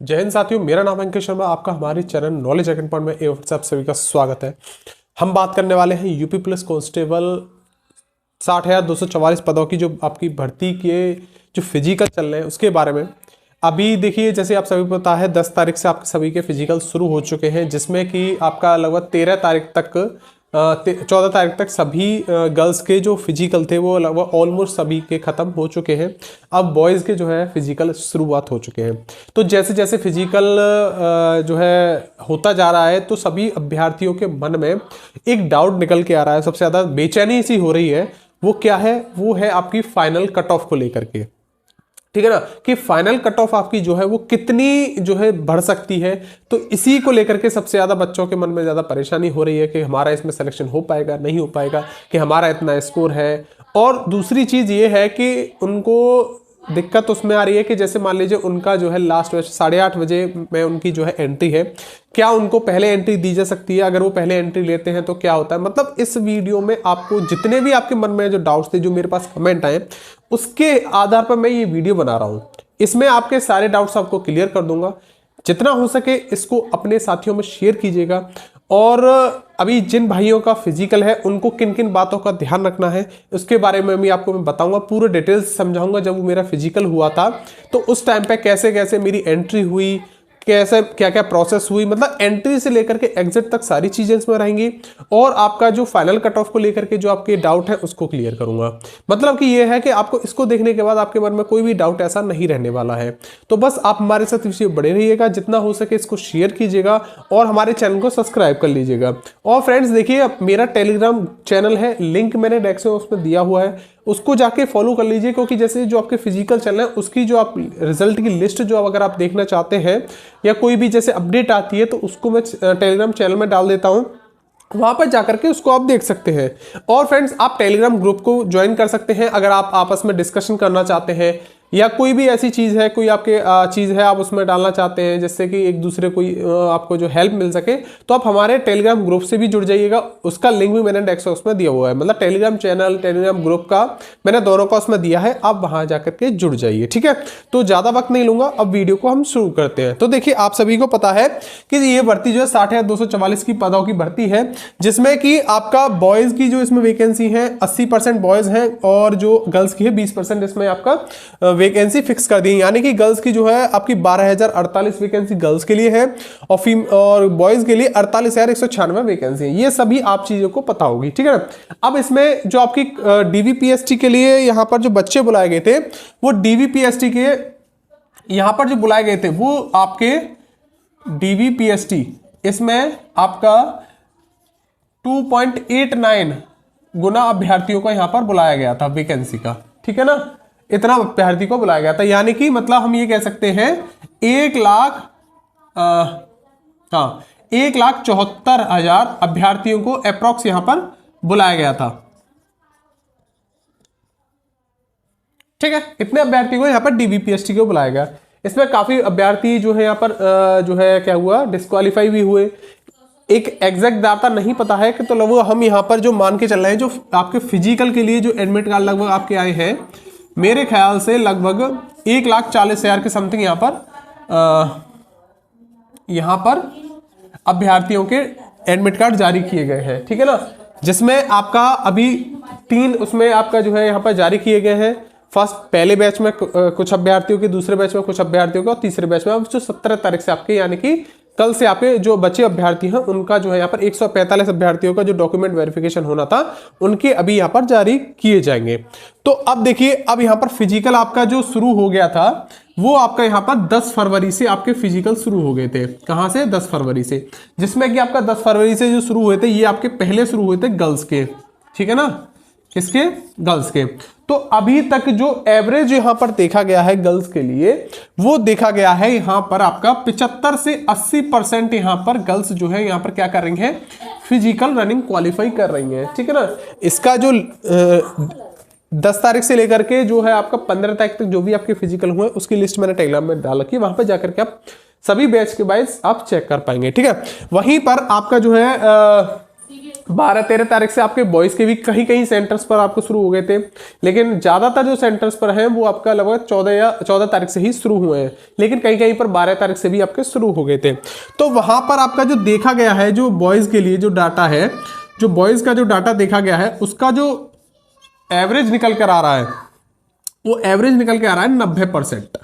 जय हिंद साथियों, मेरा नाम अंकित शर्मा। आपका हमारे चैनल नॉलेज अकाउंट में एक बार आप सभी का स्वागत है। हम बात करने वाले हैं यूपी पुलिस कांस्टेबल 60,244 पदों की जो आपकी भर्ती के जो फिजिकल चल रहे हैं उसके बारे में। अभी देखिए, जैसे आप सभी को पता है 10 तारीख से आपके सभी के फिजिकल शुरू हो चुके हैं, जिसमें कि आपका लगभग 13 तारीख तक 14 तारीख तक सभी गर्ल्स के जो फिजिकल थे वो लगभग ऑलमोस्ट सभी के ख़त्म हो चुके हैं। अब बॉयज़ के जो है फिजिकल शुरुआत हो चुके हैं। तो जैसे जैसे फिजिकल जो है होता जा रहा है तो सभी अभ्यर्थियों के मन में एक डाउट निकल के आ रहा है। सबसे ज़्यादा बेचैनी सी हो रही है, वो क्या है? वो है आपकी फाइनल कट ऑफ को लेकर के। ठीक है ना, कि फाइनल कट ऑफ आपकी जो है वो कितनी जो है बढ़ सकती है। तो इसी को लेकर के सबसे ज्यादा बच्चों के मन में ज्यादा परेशानी हो रही है कि हमारा इसमें सिलेक्शन हो पाएगा नहीं हो पाएगा, कि हमारा इतना स्कोर है। और दूसरी चीज ये है कि उनको दिक्कत उसमें आ रही है कि जैसे मान लीजिए उनका जो है लास्ट 8:30 बजे में उनकी जो है एंट्री है, क्या उनको पहले एंट्री दी जा सकती है? अगर वो पहले एंट्री लेते हैं तो क्या होता है? मतलब इस वीडियो में आपको जितने भी आपके मन में जो डाउट्स थे, जो मेरे पास कमेंट आए, उसके आधार पर मैं ये वीडियो बना रहा हूं। इसमें आपके सारे डाउट्स आपको क्लियर कर दूंगा। जितना हो सके इसको अपने साथियों में शेयर कीजिएगा। और अभी जिन भाइयों का फिजिकल है उनको किन किन बातों का ध्यान रखना है उसके बारे में भी आपको मैं बताऊंगा, पूरे डिटेल्स समझाऊंगा। जब वो मेरा फिजिकल हुआ था तो उस टाइम पे कैसे कैसे मेरी एंट्री हुई, कैसे क्या क्या प्रोसेस हुई, मतलब एंट्री से लेकर के एग्जिट तक सारी चीजें इसमें रहेंगी। और आपका जो फाइनल कट ऑफ को लेकर के जो आपके डाउट है उसको क्लियर करूंगा। मतलब कि ये है कि आपको इसको देखने के बाद आपके मन में कोई भी डाउट ऐसा नहीं रहने वाला है। तो बस आप हमारे साथ इसी बने रहिएगा, जितना हो सके इसको शेयर कीजिएगा और हमारे चैनल को सब्सक्राइब कर लीजिएगा। और फ्रेंड्स देखिए, मेरा टेलीग्राम चैनल है, लिंक मैंने डेस्क्रिप्शन उसमें दिया हुआ है, उसको जाके फॉलो कर लीजिए। क्योंकि जैसे जो आपके फिजिकल चल रहे हैं उसकी जो आप रिजल्ट की लिस्ट जो अगर आप देखना चाहते हैं या कोई भी जैसे अपडेट आती है तो उसको मैं टेलीग्राम चैनल में डाल देता हूं, वहां पर जाकर के उसको आप देख सकते हैं। और फ्रेंड्स आप टेलीग्राम ग्रुप को ज्वाइन कर सकते हैं अगर आप आपस में डिस्कशन करना चाहते हैं, या कोई भी ऐसी चीज़ है, कोई आपके चीज़ है आप उसमें डालना चाहते हैं जिससे कि एक दूसरे को आपको जो हेल्प मिल सके, तो आप हमारे टेलीग्राम ग्रुप से भी जुड़ जाइएगा। उसका लिंक भी मैंने डेस्क्रिप्शन में दिया हुआ है, मतलब टेलीग्राम चैनल टेलीग्राम ग्रुप का मैंने दोनों का उसमें दिया है, आप वहां जाकर के जुड़ जाइए। ठीक है, तो ज़्यादा वक्त नहीं लूंगा, अब वीडियो को हम शुरू करते हैं। तो देखिए, आप सभी को पता है कि ये भर्ती जो है 60,244 की पदों की भर्ती है, जिसमें कि आपका बॉयज़ की जो इसमें वैकेंसी है 80% बॉयज़ हैं और जो गर्ल्स की है 20% इसमें आपका वैकेंसी फिक्स कर दी है। यानी कि गर्ल्स की जो है आपकी 12,048 वैकेंसी गर्ल्स के लिए है और बॉयज के लिए 48,196 वैकेंसी है। ये सभी आप चीजों को पता होगी। ठीक है ना। अब इसमें जो आपकी डीवीपीएसटी के लिए यहाँ पर जो बच्चे बुलाए गए थे, वो डीवीपीएसटी के यहाँ पर जो बुलाए गए थे वो आपके डीवीपीएसटी, इसमें आपका 2.89 गुना अभ्यर्थियों को यहां पर बुलाया गया था वैकेंसी का। ठीक है ना, इतना अभ्यर्थी को बुलाया गया था। यानी कि मतलब हम ये कह सकते हैं 1,74,000 अभ्यर्थियों को अप्रॉक्स यहां पर बुलाया गया था। ठीक है, इतने अभ्यर्थी को यहाँ पर डीवीपीएसटी को बुलाया गया। इसमें काफी अभ्यर्थी जो है यहाँ पर जो है क्या हुआ, डिस्क्वालीफाई भी हुए। एक एग्जैक्ट डाटा नहीं पता है कि, तो लगभग हम यहाँ पर जो मान के चल रहे हैं, जो आपके फिजिकल के लिए जो एडमिट कार्ड लगभग आपके आए हैं, मेरे ख्याल से लगभग 1,40,000 के समथिंग यहाँ पर अभ्यर्थियों के एडमिट कार्ड जारी किए गए हैं। ठीक है ना, जिसमें आपका अभी 3 उसमें आपका जो है यहाँ पर जारी किए गए हैं। फर्स्ट पहले बैच में कुछ अभ्यर्थियों के, दूसरे बैच में कुछ अभ्यर्थियों के और तीसरे बैच में अब जो 17 तारीख से आपके, यानी कि कल से आपके जो बचे अभ्यर्थी हैं उनका जो है यहाँ पर 145 अभ्यर्थियों का जो डॉक्यूमेंट वेरिफिकेशन होना था उनके अभी यहाँ पर जारी किए जाएंगे। तो अब देखिए, अब यहाँ पर फिजिकल आपका जो शुरू हो गया था वो आपका यहाँ पर 10 फरवरी से आपके फिजिकल शुरू हो गए थे। कहाँ से? 10 फरवरी से, जिसमें कि आपका 10 फरवरी से जो शुरू हुए थे ये आपके पहले शुरू हुए थे गर्ल्स के। ठीक है ना, किसके? गर्ल्स के। तो अभी तक जो एवरेज यहां पर देखा गया है गर्ल्स के लिए, वो देखा गया है यहां पर आपका 75 से 80% यहां पर गर्ल्स जो है यहां पर क्या कर रही हैं, फिजिकल रनिंग क्वालिफाई कर रही हैं। ठीक है ना, इसका जो 10 तारीख से लेकर के जो है आपका 15 तारीख तक जो भी आपके फिजिकल हुए उसकी लिस्ट मैंने टेलीग्राम में डाल रखी है, वहां पर जाकर के आप सभी बैच के वाइज आप चेक कर पाएंगे। ठीक है, वहीं पर आपका जो है 12-13 तारीख से आपके बॉयज के भी कहीं कहीं सेंटर्स पर आपको शुरू हो गए थे, लेकिन ज्यादातर जो सेंटर्स पर हैं वो आपका लगभग 14 तारीख से ही शुरू हुए हैं, लेकिन कहीं कहीं पर 12 तारीख से भी आपके शुरू हो गए थे। तो वहां पर आपका जो देखा गया है, जो बॉयज के लिए जो डाटा है, जो बॉयज का जो डाटा देखा गया है, उसका जो एवरेज निकल कर आ रहा है, वो एवरेज निकल के आ रहा है 90%।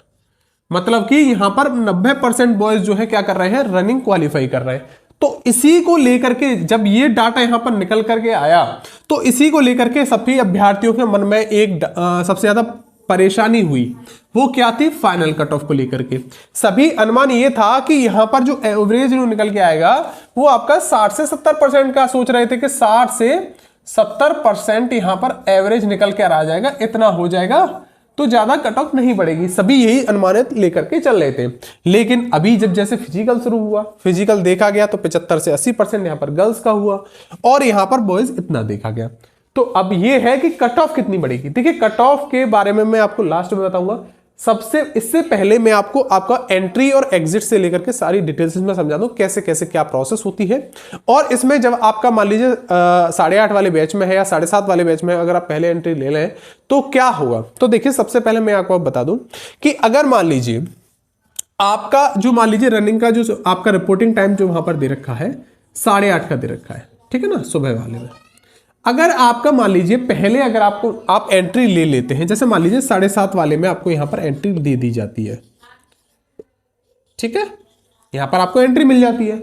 मतलब कि यहां पर 90% बॉयज जो है क्या कर रहे हैं, रनिंग क्वालिफाई कर रहे हैं। तो इसी को लेकर के जब ये डाटा यहां पर निकल करके आया, तो इसी को लेकर के सभी अभ्यर्थियों के मन में एक सबसे ज्यादा परेशानी हुई। वो क्या थी, फाइनल कट ऑफ को लेकर के सभी अनुमान ये था कि यहां पर जो एवरेज निकल के आएगा वो आपका 60 से 70% का सोच रहे थे कि 60 से 70% यहां पर एवरेज निकल के आ जाएगा, इतना हो जाएगा तो ज्यादा कट ऑफ नहीं बढ़ेगी। सभी यही अनुमानित लेकर के चल रहे थे। लेकिन अभी जब जैसे फिजिकल शुरू हुआ, फिजिकल देखा गया तो 75 से 80% यहां पर गर्ल्स का हुआ और यहां पर बॉयज इतना देखा गया। तो अब ये है कि कट ऑफ कितनी बढ़ेगी। देखिए कट ऑफ के बारे में मैं आपको लास्ट में बताऊंगा। सबसे इससे पहले मैं आपको आपका एंट्री और एग्जिट से लेकर के सारी डिटेल्स में समझा दूं कैसे कैसे क्या प्रोसेस होती है। और इसमें जब आपका मान लीजिए 8:30 वाले बैच में है या 7:30 वाले बैच में अगर आप पहले एंट्री ले लें तो क्या होगा। तो देखिए सबसे पहले मैं आपको बता दूं कि अगर मान लीजिए आपका जो मान लीजिए रनिंग का जो आपका रिपोर्टिंग टाइम जो वहां पर दे रखा है 8:30 का दे रखा है, ठीक है ना, सुबह वाले में। अगर आपका मान लीजिए पहले अगर आप एंट्री ले लेते हैं, जैसे मान लीजिए 7:30 वाले में आपको यहां पर एंट्री दे दी जाती है, ठीक है, यहां पर आपको एंट्री मिल जाती है,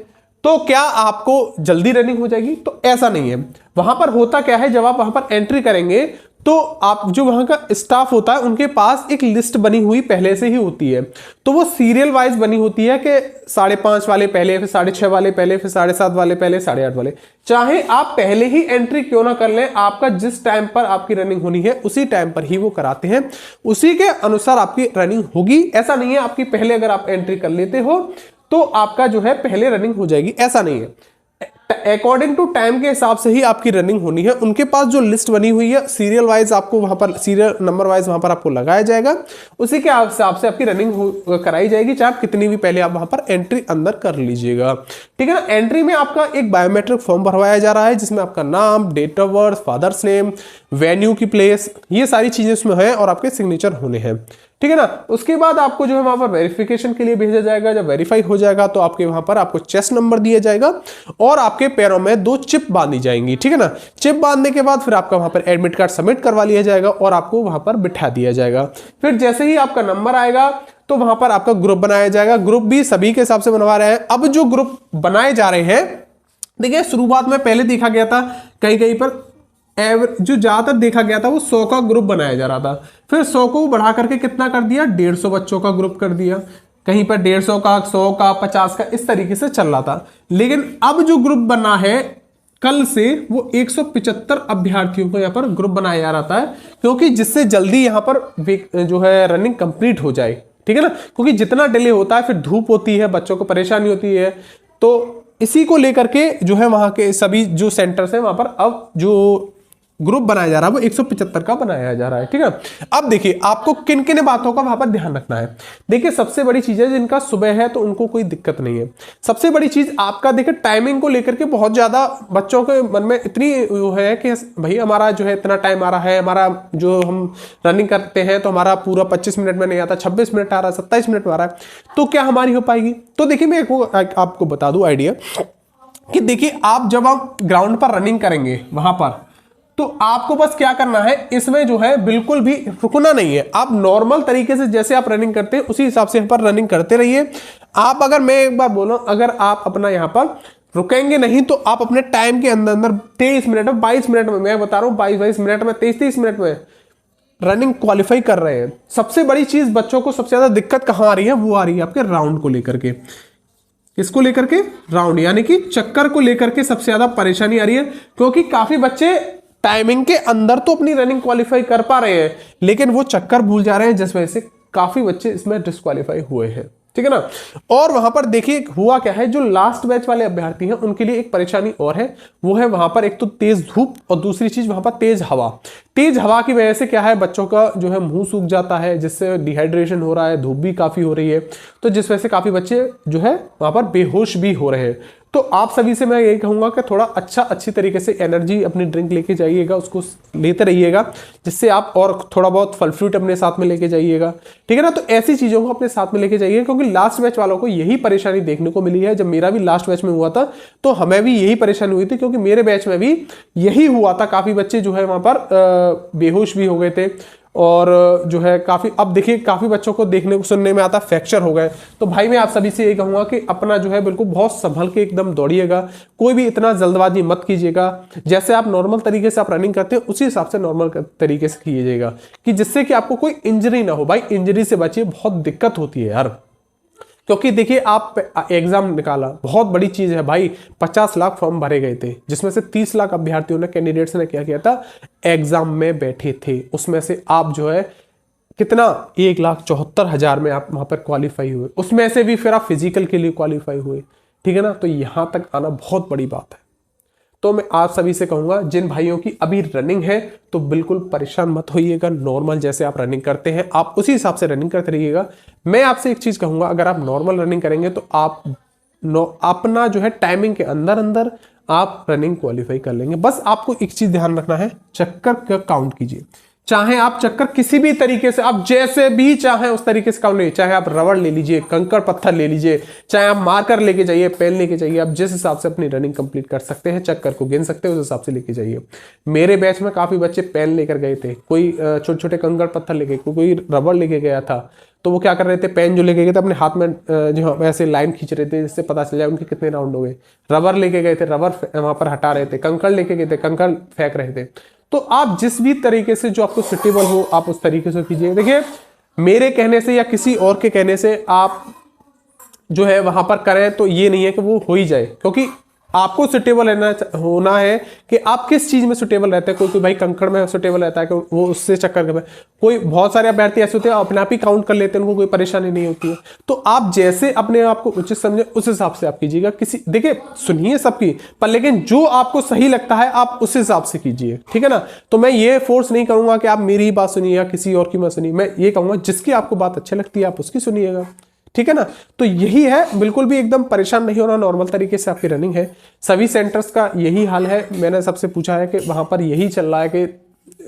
तो क्या आपको जल्दी रनिंग हो जाएगी? तो ऐसा नहीं है। वहां पर होता क्या है, जब आप वहां पर एंट्री करेंगे तो आप जो वहां का स्टाफ होता है उनके पास एक लिस्ट बनी हुई पहले से ही होती है। तो वो सीरियल वाइज बनी होती है कि 5:30 वाले पहले, फिर 6:30 वाले पहले, फिर 7:30 वाले पहले, 8:30 वाले। चाहे आप पहले ही एंट्री क्यों ना कर लें, आपका जिस टाइम पर आपकी रनिंग होनी है उसी टाइम पर ही वो कराते हैं, उसी के अनुसार आपकी रनिंग होगी। ऐसा नहीं है आपकी पहले अगर आप एंट्री कर लेते हो तो आपका जो है पहले रनिंग हो जाएगी, ऐसा नहीं है। अकॉर्डिंग टू टाइम के हिसाब से ही आपकी रनिंग होनी है। उनके पास जो लिस्ट बनी हुई है सीरियल वाइज, आपको वहां पर सीरियल नंबर वाइज वहां पर आपको लगाया जाएगा, उसी के हिसाब से आपकी रनिंग कराई जाएगी, चाहे आप कितनी भी पहले आप वहां पर एंट्री अंदर कर लीजिएगा, ठीक है ना। एंट्री में आपका एक बायोमेट्रिक फॉर्म भरवाया जा रहा है जिसमें आपका नाम, date of birth, father's name, venue की प्लेस, ये सारी चीजें इसमें है और आपके सिग्नेचर होने हैं, ठीक है ना। उसके बाद आपको जो है वहां पर वेरिफिकेशन के लिए भेजा जाएगा। जब वेरीफाई हो जाएगा तो आपके वहां पर आपको चेस्ट नंबर दिया जाएगा और आपके पैरों में 2 चिप बांधी जाएंगी, ठीक है ना। चिप बांधने के बाद फिर आपका वहां पर एडमिट कार्ड सबमिट करवा लिया जाएगा और आपको वहां पर बिठा दिया जाएगा। फिर जैसे ही आपका नंबर आएगा तो वहां पर आपका ग्रुप बनाया जाएगा। ग्रुप भी सभी के हिसाब से बनवा रहे हैं। अब जो ग्रुप बनाए जा रहे हैं, देखिए शुरुआत में पहले देखा गया था कहीं कहीं पर जो ज्यादातर देखा गया था वो 100 का ग्रुप बनाया जा रहा था। फिर 100 को बढ़ा करके कितना कर दिया, 150 बच्चों का ग्रुप कर दिया, कहीं पर 150 का, 100 का, 50 का, इस तरीके से चल रहा था। लेकिन अब जो ग्रुप बना है कल से वो 175 अभ्यर्थियों को यहाँ पर ग्रुप बनाया जा रहा था, क्योंकि जिससे जल्दी यहाँ पर जो है रनिंग कंप्लीट हो जाए, ठीक है ना। क्योंकि जितना डिले होता है फिर धूप होती है, बच्चों को परेशानी होती है, तो इसी को लेकर के जो है वहां के सभी जो सेंटर्स हैं वहां पर अब जो ग्रुप बनाया जा रहा है वो 175 का बनाया जा रहा है, ठीक है। अब देखिए आपको किन किन बातों का वहां पर ध्यान रखना है। देखिए सबसे बड़ी चीज है, जिनका सुबह है तो उनको कोई दिक्कत नहीं है। सबसे बड़ी चीज आपका देखिए टाइमिंग को लेकर के बहुत ज्यादा बच्चों के मन में इतनी वो है कि भाई हमारा जो है इतना टाइम आ रहा है, हमारा जो हम रनिंग करते हैं तो हमारा पूरा 25 मिनट में नहीं आता, 26 मिनट आ रहा है, 27 मिनट में आ रहा है, तो क्या हमारी हो पाएगी। तो देखिए मैं आपको बता दूं आइडिया कि देखिए आप जब आप ग्राउंड पर रनिंग करेंगे वहां पर, तो आपको बस क्या करना है, इसमें जो है बिल्कुल भी रुकना नहीं है। आप नॉर्मल तरीके से जैसे आप रनिंग करते हैं उसी हिसाब से यहाँ पर रनिंग करते रहिए। आप अगर मैं एक बार बोलूं, अगर आप अपना यहाँ पर रुकेंगे नहीं तो आप अपने टाइम के अंदर अंदर 23 मिनट में, 22 मिनट में, मैं बता रहा हूँ 22 मिनट में, 23 मिनट में रनिंग क्वालिफाई कर रहे हैं। सबसे बड़ी चीज बच्चों को सबसे ज्यादा दिक्कत कहाँ आ रही है, वो आ रही है आपके राउंड को लेकर के। किसको लेकर के, राउंड यानी कि चक्कर को लेकर के सबसे ज्यादा परेशानी आ रही है। क्योंकि काफी बच्चे टाइमिंग के अंदर तो अपनी रनिंग क्वालिफाई कर पा रहे हैं, लेकिन वो चक्कर भूल जा रहे हैं, जिस वजह से काफी बच्चे इसमें डिस्क्वालीफाई हुए हैं, ठीक है ना। और वहां पर देखिए हुआ क्या है, जो लास्ट बैच वाले अभ्यर्थी हैं उनके लिए एक परेशानी और है, वो है वहां पर एक तो तेज धूप और दूसरी चीज वहां पर तेज हवा। तेज हवा की वजह से क्या है, बच्चों का जो है मुंह सूख जाता है, जिससे डिहाइड्रेशन हो रहा है, धूप भी काफी हो रही है, तो जिस वजह से काफी बच्चे जो है वहां पर बेहोश भी हो रहे हैं। तो आप सभी से मैं यही कहूंगा कि थोड़ा अच्छी तरीके से एनर्जी अपनी ड्रिंक लेके जाइएगा, उसको लेते रहिएगा, जिससे आप और थोड़ा बहुत फल फ्रूट अपने साथ में लेके जाइएगा, ठीक है ना। तो ऐसी चीजों को अपने साथ में लेके जाइए, क्योंकि लास्ट बैच वालों को यही परेशानी देखने को मिली है। जब मेरा भी लास्ट बैच में हुआ था तो हमें भी यही परेशानी हुई थी, क्योंकि मेरे बैच में भी यही हुआ था। काफी बच्चे जो है वहां पर बेहोश भी हो गए थे, और जो है काफी, अब देखिए काफी बच्चों को देखने को सुनने में आता फ्रैक्चर हो गए। तो भाई मैं आप सभी से यही कहूंगा कि अपना जो है बिल्कुल बहुत संभल के एकदम दौड़िएगा, कोई भी इतना जल्दबाजी मत कीजिएगा। जैसे आप नॉर्मल तरीके से आप रनिंग करते हैं उसी हिसाब से नॉर्मल तरीके से कीजिएगा, कि जिससे कि आपको कोई इंजरी ना हो। भाई इंजरी से बचिए, बहुत दिक्कत होती है यार, क्योंकि देखिए आप एग्जाम निकाला, बहुत बड़ी चीज है भाई। 50 लाख फॉर्म भरे गए थे, जिसमें से 30 लाख अभ्यर्थियों ने, कैंडिडेट्स ने क्या किया था, एग्जाम में बैठे थे। उसमें से आप जो है कितना 1,74,000 में आप वहां पर क्वालिफाई हुए, उसमें से भी फिर आप फिजिकल के लिए क्वालिफाई हुए, ठीक है ना। तो यहां तक आना बहुत बड़ी बात है। तो मैं आप सभी से कहूंगा, जिन भाइयों की अभी रनिंग है तो बिल्कुल परेशान मत होइएगा, नॉर्मल जैसे आप रनिंग करते हैं आप उसी हिसाब से रनिंग करते रहिएगा। मैं आपसे एक चीज कहूंगा, अगर आप नॉर्मल रनिंग करेंगे तो आप अपना जो है टाइमिंग के अंदर अंदर आप रनिंग क्वालिफाई कर लेंगे। बस आपको एक चीज ध्यान रखना है, चक्कर का काउंट कीजिए। चाहे आप चक्कर किसी भी तरीके से, आप जैसे भी चाहे उस तरीके से काउंट लीजिए। चाहे आप रबड़ ले लीजिए, कंकड़ पत्थर ले लीजिए, चाहे आप मार्कर लेके जाइए, पेन लेके जाइए, आप जिस हिसाब से अपनी रनिंग कंप्लीट कर सकते हैं, चक्कर को गिन सकते हैं, उस हिसाब से लेके जाइए। मेरे बैच में काफी बच्चे पेन लेकर गए थे, कोई छोटे छोटे कंकड़ पत्थर लेके, कोई रबड़ लेके गया था। तो वो क्या कर रहे थे, पेन जो लेके गए थे अपने हाथ में जो वैसे लाइन खींच रहे थे, जिससे पता चल जाए उनके कितने राउंड हो गए। रबर लेके गए थे, रबर वहां पर हटा रहे थे। कंकड़ लेके गए थे, कंकड़ फेंक रहे थे। तो आप जिस भी तरीके से जो आपको सुटेबल हो आप उस तरीके से कीजिए। देखिए मेरे कहने से या किसी और के कहने से आप जो है वहां पर करें तो ये नहीं है कि वो हो ही जाए, क्योंकि आपको सुटेबल होना है कि आप किस चीज में सुटेबल रहते हैं। कोई भाई कंकड़ में सुटेबल रहता है कि वो उससे चक्कर में, कोई बहुत सारे अभ्यर्थी ऐसे होते हैं अपने आप ही काउंट कर लेते हैं, उनको कोई परेशानी नहीं होती है। तो आप जैसे अपने आप को उचित समझे उस हिसाब से आप कीजिएगा। किसी देखिए सुनिए सबकी, पर लेकिन जो आपको सही लगता है आप उस हिसाब से कीजिए, ठीक है ना। तो मैं ये फोर्स नहीं करूंगा कि आप मेरी ही बात सुनिए या किसी और की मत सुनिए। मैं ये कहूंगा जिसकी आपको बात अच्छी लगती है आप उसकी सुनिएगा, ठीक है ना। तो यही है, बिल्कुल भी एकदम परेशान नहीं होना, नॉर्मल तरीके से आपकी रनिंग है। सभी सेंटर्स का यही हाल है। मैंने सबसे पूछा है कि वहां पर यही चल रहा है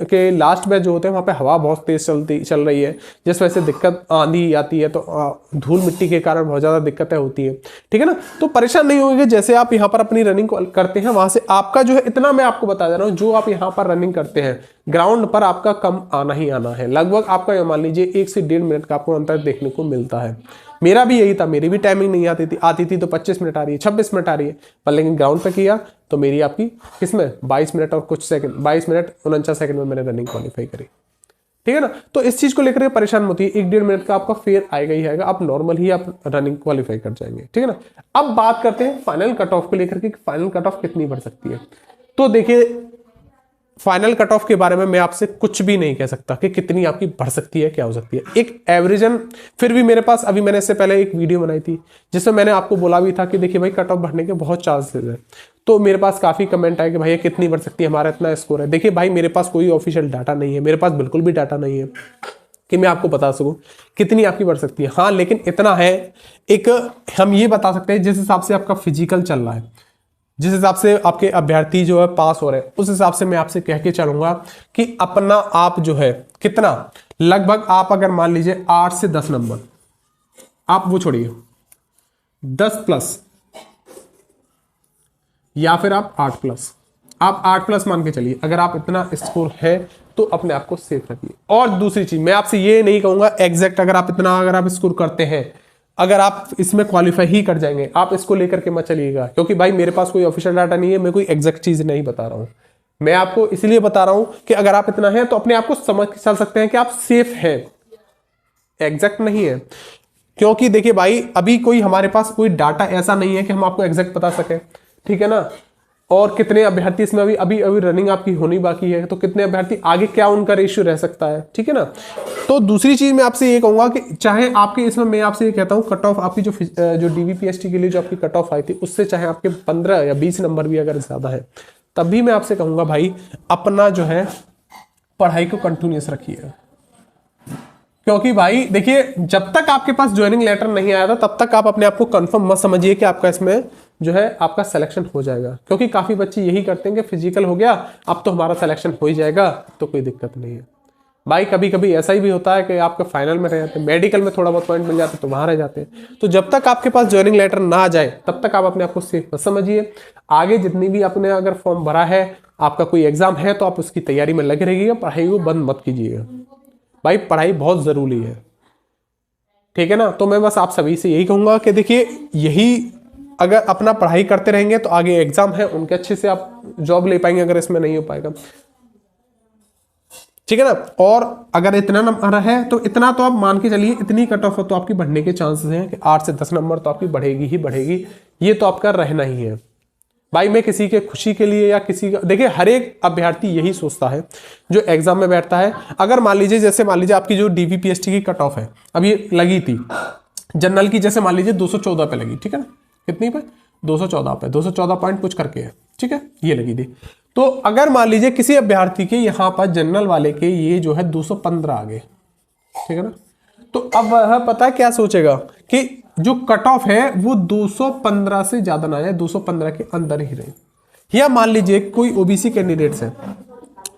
कि लास्ट में जो होते हैं वहां पे हवा बहुत तेज चल रही है, जिस वजह से दिक्कत आंधी आती है, तो धूल मिट्टी के कारण बहुत ज्यादा दिक्कतें होती है, ठीक है ना। तो परेशान नहीं होंगे। जैसे आप यहाँ पर अपनी रनिंग करते हैं वहां से आपका जो है, इतना मैं आपको बता दे रहा हूँ, जो आप यहाँ पर रनिंग करते हैं ग्राउंड पर आपका कम आना ही आना है। लगभग आपका मान लीजिए 1 से 1.5 मिनट का आपको अंतर देखने को मिलता है। मेरा भी यही था, मेरी भी टाइमिंग नहीं आती थी तो 25 मिनट आ रही है, 26 मिनट आ रही है, पर लेकिन ग्राउंड पे किया तो मेरी आपकी किसमें 22 मिनट और कुछ सेकंड, 22 मिनट 49 सेकंड में मैंने रनिंग क्वालिफाई करी, ठीक है ना। तो इस चीज को लेकर परेशान मत होइए, 1-1.5 मिनट का आपका फेयर आएगा ही आएगा, आप नॉर्मल ही आप रनिंग क्वालिफाई कर जाएंगे, ठीक है ना। अब बात करते हैं फाइनल कट ऑफ को लेकर के, फाइनल कट ऑफ कितनी बढ़ सकती है। तो देखिए फाइनल कट ऑफ के बारे में मैं आपसे कुछ भी नहीं कह सकता कि कितनी आपकी बढ़ सकती है, क्या हो सकती है। एक एवरेजन, फिर भी मेरे पास अभी मैंने इससे पहले एक वीडियो बनाई थी जिसमें मैंने आपको बोला भी था कि देखिए भाई कट ऑफ बढ़ने के बहुत चांसेस है। तो मेरे पास काफी कमेंट आए कि भाई कितनी बढ़ सकती है, हमारा इतना स्कोर है। देखिए भाई मेरे पास कोई ऑफिशियल डाटा नहीं है, मेरे पास बिल्कुल भी डाटा नहीं है कि मैं आपको बता सकूं कितनी आपकी बढ़ सकती है। हाँ लेकिन इतना है, एक हम ये बता सकते हैं जिस हिसाब से आपका फिजिकल चल रहा है, जिस हिसाब से आपके अभ्यर्थी जो है पास हो रहे हैं, उस हिसाब से मैं आपसे कह के चलूंगा कि अपना आप जो है कितना, लगभग आप अगर मान लीजिए 8 से 10 नंबर, आप वो छोड़िए 10 प्लस या फिर आप 8 प्लस, आप 8 प्लस मान के चलिए। अगर आप इतना स्कोर है तो अपने आप को सेफ रखिए। और दूसरी चीज मैं आपसे ये नहीं कहूंगा एग्जैक्ट, अगर आप स्कोर करते हैं, अगर आप इसमें क्वालिफाई ही कर जाएंगे, आप इसको लेकर के मत चलिएगा, क्योंकि भाई मेरे पास कोई ऑफिशियल डाटा नहीं है, मैं कोई एग्जैक्ट चीज नहीं बता रहा हूं। मैं आपको इसलिए बता रहा हूं कि अगर आप इतना है तो अपने आप को समझ के चल सकते हैं कि आप सेफ हैं, एग्जैक्ट नहीं है। क्योंकि देखिए भाई अभी कोई हमारे पास कोई डाटा ऐसा नहीं है कि हम आपको एग्जैक्ट बता सकें, ठीक है ना। और कितने अभ्यर्थी इसमें अभी रनिंग आपकी होनी बाकी है, तो कितने अभ्यर्थी आगे क्या उनका रेशियो रह सकता है, ठीक है ना। तो दूसरी चीज मैं आपसे ये कहूंगा कि चाहे आपके इसमें मैं आपसे ये कहता हूं कट ऑफ आपकी जो डीवीपीएसटी के लिए जो आपकी कट ऑफ आई थी उससे चाहे आपके 15 या 20 नंबर भी अगर ज्यादा है, तब भी मैं आपसे कहूंगा भाई अपना जो है पढ़ाई को कंटिन्यूस रखिए, क्योंकि भाई देखिए जब तक आपके पास ज्वाइनिंग लेटर नहीं आया था तब तक आप अपने आप को कंफर्म मत समझिए कि आपका इसमें जो है आपका सिलेक्शन हो जाएगा, क्योंकि काफी बच्चे यही करते हैं कि फिजिकल हो गया अब तो हमारा सिलेक्शन हो ही जाएगा, तो कोई दिक्कत नहीं है भाई। कभी कभी ऐसा ही भी होता है कि आपके फाइनल में रह जाते हैं, मेडिकल में थोड़ा बहुत पॉइंट मिल जाते हैं तो वहां रह जाते हैं। तो जब तक आपके पास ज्वाइनिंग लेटर ना आ जाए तब तक आप अपने आप को सेफ मत समझिए। आगे जितनी भी आपने अगर फॉर्म भरा है, आपका कोई एग्जाम है तो आप उसकी तैयारी में लगे रहिएगा, पढ़ाई को बंद मत कीजिएगा भाई, पढ़ाई बहुत जरूरी है, ठीक है ना। तो मैं बस आप सभी से यही कहूंगा कि देखिए यही अगर अपना पढ़ाई करते रहेंगे तो आगे एग्जाम है उनके अच्छे से आप जॉब ले पाएंगे, अगर इसमें नहीं हो पाएगा, ठीक है ना। और अगर इतना नंबर है तो इतना तो आप मान के चलिए, इतनी कट ऑफ तो आपकी बढ़ने के चांसेस हैं कि 8 से 10 नंबर तो आपकी बढ़ेगी ही बढ़ेगी, ये तो आपका रहना ही है भाई। मैं किसी के खुशी के लिए या किसी का, देखिए हर एक अभ्यर्थी यही सोचता है जो एग्जाम में बैठता है। अगर मान लीजिए जैसे मान लीजिए आपकी जो डीवीपीएसटी की कट ऑफ है अब ये लगी थी जनरल की, जैसे मान लीजिए 214 पे लगी, ठीक है ना, कितनी पे 214 पे, 214 पॉइंट कुछ करके है, ठीक है, ये लगी थी। तो अगर मान लीजिए किसी अभ्यर्थी के यहाँ पर जनरल वाले के ये जो है 215 आ गए, ठीक है ना, तो अब वह पता क्या सोचेगा कि जो कट ऑफ है वो 215 से ज्यादा ना जाए, 215 के अंदर ही रहे। या मान लीजिए कोई ओबीसी कैंडिडेट्स है,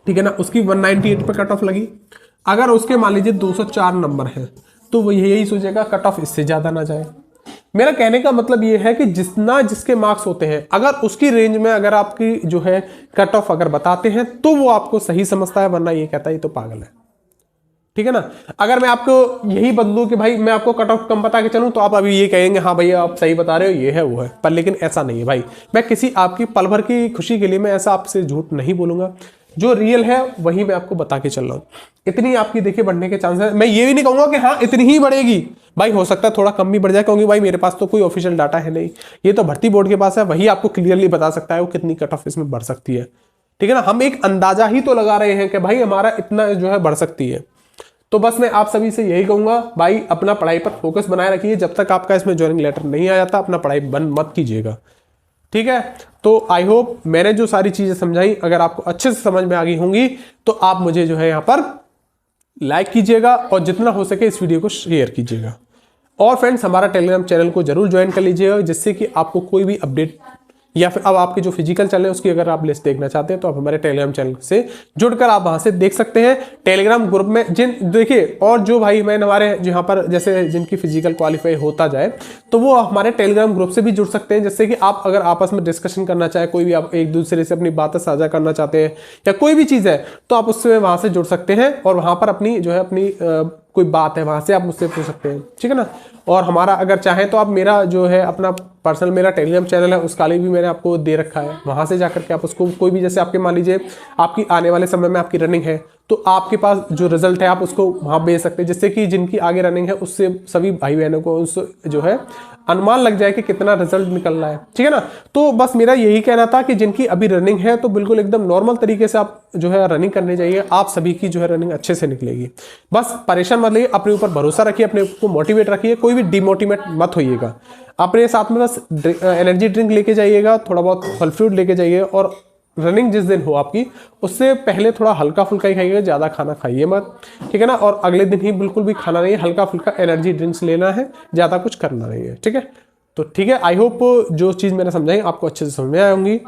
ठीक है ना, उसकी 198 पे कट ऑफ लगी, अगर उसके मान लीजिए 204 नंबर है तो वो यही सोचेगा कट ऑफ इससे ज्यादा ना जाए। मेरा कहने का मतलब ये है कि जितना जिसके मार्क्स होते हैं अगर उसकी रेंज में अगर आपकी जो है कट ऑफ अगर बताते हैं तो वो आपको सही समझता है, वरना ये कहता है ये तो पागल है, ठीक है ना। अगर मैं आपको यही बदलूं कि भाई मैं आपको कट ऑफ कम बता के चलूं तो आप अभी ये कहेंगे हाँ भैया आप सही बता रहे हो, ये है वो है, पर लेकिन ऐसा नहीं है भाई। मैं किसी आपकी पल भर की खुशी के लिए मैं ऐसा आपसे झूठ नहीं बोलूंगा, जो रियल है वही मैं आपको बता के चल रहा हूं। इतनी आपकी देखिए बढ़ने के चांस है, मैं ये भी नहीं कहूंगा कि हाँ इतनी ही बढ़ेगी भाई, हो सकता है थोड़ा कम भी बढ़ जाए, क्योंकि भाई मेरे पास तो कोई ऑफिशियल डाटा है नहीं, ये तो भर्ती बोर्ड के पास है, वही आपको क्लियरली बता सकता है वो कितनी कट ऑफ इसमें बढ़ सकती है, ठीक है ना। हम एक अंदाजा ही तो लगा रहे हैं कि भाई हमारा इतना जो है बढ़ सकती है। तो बस मैं आप सभी से यही कहूंगा भाई अपना पढ़ाई पर फोकस बनाए रखिए, जब तक आपका इसमें ज्वाइनिंग लेटर नहीं आ जाता अपना पढ़ाई बंद मत कीजिएगा, ठीक है। तो आई होप मैंने जो सारी चीजें समझाई अगर आपको अच्छे से समझ में आ गई होंगी तो आप मुझे जो है यहाँ पर लाइक कीजिएगा और जितना हो सके इस वीडियो को शेयर कीजिएगा। और फ्रेंड्स हमारा टेलीग्राम चैनल को जरूर ज्वाइन कर लीजिएगा, जिससे कि आपको कोई भी अपडेट या फिर अब आपके जो फिजिकल चल रहे हैं उसकी अगर आप लिस्ट देखना चाहते हैं तो आप हमारे टेलीग्राम चैनल से जुड़कर आप वहां से देख सकते हैं। टेलीग्राम ग्रुप में जिन देखिए और जो भाई बहन हमारे यहाँ पर जैसे जिनकी फिजिकल क्वालिफाई होता जाए तो वो हमारे टेलीग्राम ग्रुप से भी जुड़ सकते हैं, जिससे कि आप अगर आपस में डिस्कशन करना चाहे, कोई भी आप एक दूसरे से अपनी बातें साझा करना चाहते हैं या कोई भी चीज़ है तो आप उससे वहां से जुड़ सकते हैं और वहां पर अपनी जो है अपनी कोई बात है वहां से आप मुझसे पूछ सकते हैं, ठीक है ना। और हमारा अगर चाहें तो आप मेरा जो है अपना पर्सनल मेरा टेलीग्राम चैनल है उसका लिंक भी मैंने आपको दे रखा है, वहां से जाकर के आप उसको कोई भी जैसे आपके मान लीजिए आपकी आने वाले समय में आपकी रनिंग है तो आपके पास जो रिजल्ट है आप उसको वहां भेज सकते हैं, जिससे कि जिनकी आगे रनिंग है उससे सभी भाई बहनों को उस जो है अनुमान लग जाए कि कितना रिजल्ट निकल रहा है, ठीक है ना। तो बस मेरा यही कहना था कि जिनकी अभी रनिंग है तो बिल्कुल एकदम नॉर्मल तरीके से आप जो है रनिंग करने जाइए, आप सभी की जो है रनिंग अच्छे से निकलेगी। बस परेशान मत रहिए, अपने ऊपर भरोसा रखिए, अपने को मोटिवेट रखिए, कोई भी डिमोटिवेट मत होइएगा। अपने साथ में बस एनर्जी ड्रिंक लेके जाइएगा, थोड़ा बहुत फल फ्रूट लेके जाइए और रनिंग जिस दिन हो आपकी उससे पहले थोड़ा हल्का फुल्का ही खाइएगा, ज़्यादा खाना खाइए मत, ठीक है ना। और अगले दिन ही बिल्कुल भी खाना नहीं है, हल्का फुल्का एनर्जी ड्रिंक्स लेना है, ज़्यादा कुछ करना नहीं है, ठीक है। तो ठीक है, आई होप जो चीज़ मैंने समझाई आपको अच्छे से समझ में आई होंगी।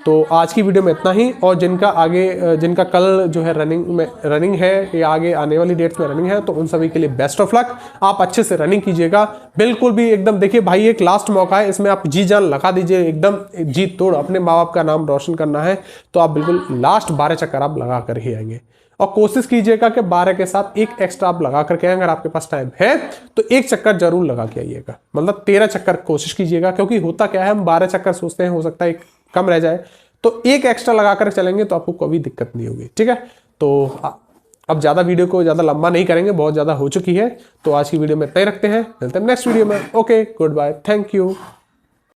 तो आज की वीडियो में इतना ही, और जिनका कल जो है रनिंग है या आगे आने वाली डेट्स में रनिंग है तो उन सभी के लिए बेस्ट ऑफ लक। आप अच्छे से रनिंग कीजिएगा, बिल्कुल भी एकदम देखिए भाई एक लास्ट मौका है, इसमें आप जी जान लगा दीजिए, एकदम जी तोड़ अपने माँ बाप का नाम रोशन करना है तो आप बिल्कुल लास्ट 12 चक्कर आप लगा कर ही आएंगे। और कोशिश कीजिएगा कि 12 के साथ एक एक्स्ट्रा आप लगा करके आए, अगर आपके पास टाइम है तो एक चक्कर जरूर लगा के आइएगा, मतलब 13 चक्कर कोशिश कीजिएगा, क्योंकि होता क्या है हम 12 चक्कर सोचते हैं, हो सकता है एक कम रह जाए, तो एक एक्स्ट्रा लगा कर चलेंगे तो आपको कोई दिक्कत नहीं होगी, ठीक है। तो अब ज़्यादा वीडियो को ज़्यादा लंबा नहीं करेंगे, बहुत ज़्यादा हो चुकी है, तो आज की वीडियो में इतना ही रखते हैं, मिलते हैं नेक्स्ट वीडियो में। Okay, goodbye, thank you.